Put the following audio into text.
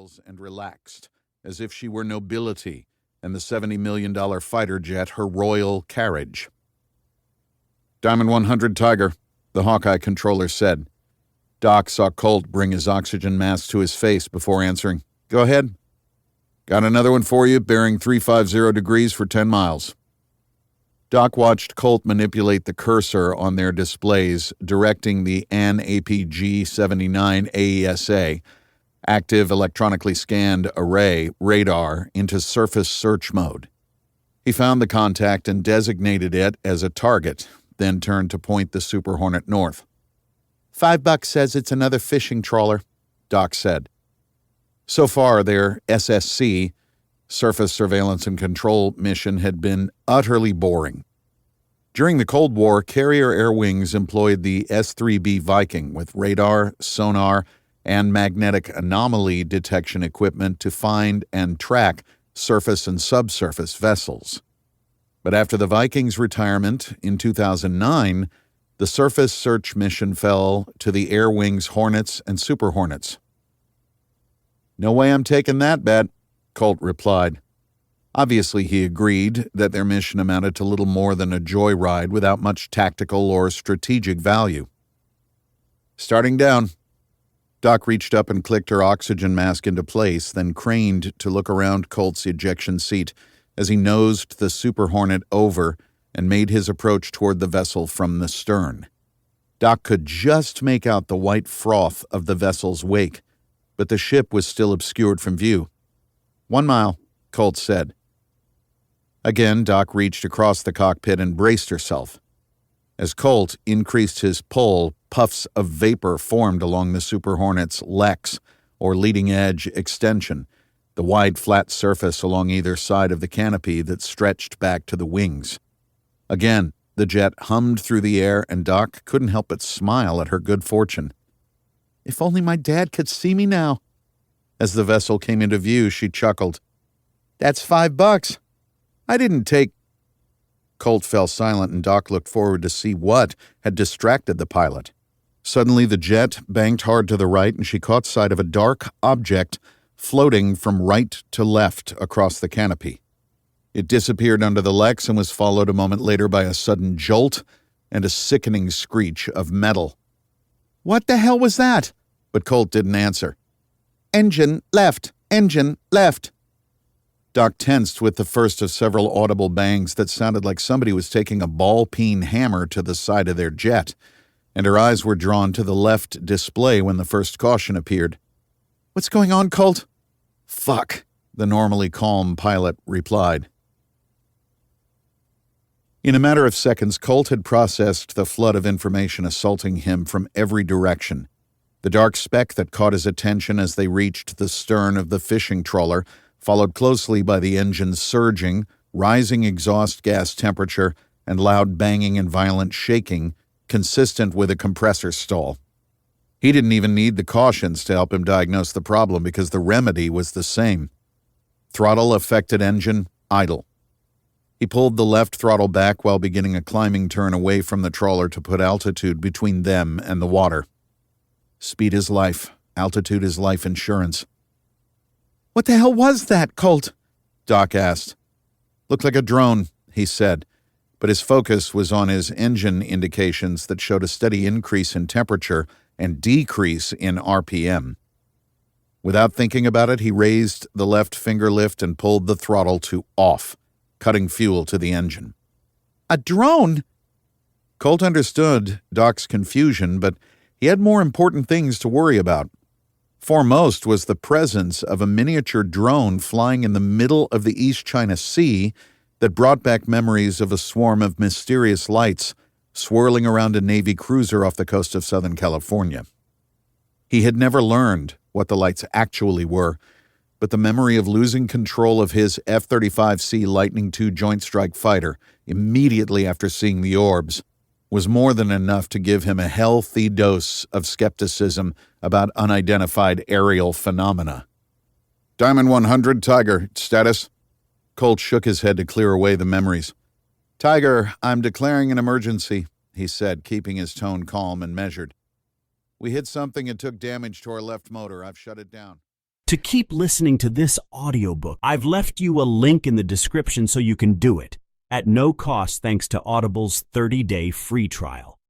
wheels and relaxed, as if she were nobility and the $70 million fighter jet her royal carriage. "Diamond 100 Tiger," the Hawkeye controller said. Doc saw Colt bring his oxygen mask to his face before answering. "Go ahead." "Got another one for you, bearing 350 degrees for 10 miles. Doc watched Colt manipulate the cursor on their displays, directing the AN/APG-79 AESA, Active Electronically Scanned Array, radar, into surface search mode. He found the contact and designated it as a target, then turned to point the Super Hornet north. $5 says it's another fishing trawler," Doc said. So far, their SSC, Surface Surveillance and Control mission, had been utterly boring. During the Cold War, carrier air wings employed the S-3B Viking with radar, sonar, and magnetic anomaly detection equipment to find and track surface and subsurface vessels. But after the Viking's retirement in 2009, the surface search mission fell to the Air Wing's Hornets and Super Hornets. "No way I'm taking that bet," Colt replied. Obviously, he agreed that their mission amounted to little more than a joyride without much tactical or strategic value. "Starting down." Doc reached up and clicked her oxygen mask into place, then craned to look around Colt's ejection seat as he nosed the Super Hornet over and made his approach toward the vessel from the stern. Doc could just make out the white froth of the vessel's wake, but the ship was still obscured from view. 1 mile, Colt said. Again, Doc reached across the cockpit and braced herself. As Colt increased his pull, puffs of vapor formed along the Super Hornet's lex, or leading edge extension, the wide flat surface along either side of the canopy that stretched back to the wings. Again, the jet hummed through the air, and Doc couldn't help but smile at her good fortune. "If only my dad could see me now." As the vessel came into view, she chuckled. "That's $5. I didn't take—" Colt fell silent, and Doc looked forward to see what had distracted the pilot. Suddenly, the jet banked hard to the right, and she caught sight of a dark object floating from right to left across the canopy. It disappeared under the lex and was followed a moment later by a sudden jolt and a sickening screech of metal. "What the hell was that?" But Colt didn't answer. "Engine left! Engine left!" Doc tensed with the first of several audible bangs that sounded like somebody was taking a ball-peen hammer to the side of their jet, and her eyes were drawn to the left display when the first caution appeared. "What's going on, Colt?" "Fuck," the normally calm pilot replied. In a matter of seconds, Colt had processed the flood of information assaulting him from every direction. The dark speck that caught his attention as they reached the stern of the fishing trawler, followed closely by the engine's surging, rising exhaust gas temperature, and loud banging and violent shaking, consistent with a compressor stall. He didn't even need the cautions to help him diagnose the problem because the remedy was the same. Throttle affected engine, idle. He pulled the left throttle back while beginning a climbing turn away from the trawler to put altitude between them and the water. Speed is life. Altitude is life insurance. "What the hell was that, Colt?" Doc asked. "Looked like a drone," he said, but his focus was on his engine indications that showed a steady increase in temperature and decrease in RPM. Without thinking about it, he raised the left finger lift and pulled the throttle to off, cutting fuel to the engine. "A drone?" Colt understood Doc's confusion, but he had more important things to worry about. Foremost was the presence of a miniature drone flying in the middle of the East China Sea that brought back memories of a swarm of mysterious lights swirling around a Navy cruiser off the coast of Southern California. He had never learned what the lights actually were, but the memory of losing control of his F-35C Lightning II Joint Strike Fighter immediately after seeing the orbs was more than enough to give him a healthy dose of skepticism about unidentified aerial phenomena. "Diamond 100, Tiger, status?" Colt shook his head to clear away the memories. "Tiger, I'm declaring an emergency," he said, keeping his tone calm and measured. "We hit something and took damage to our left motor. I've shut it down." To keep listening to this audiobook, I've left you a link in the description so you can do it, at no cost thanks to Audible's 30-day free trial.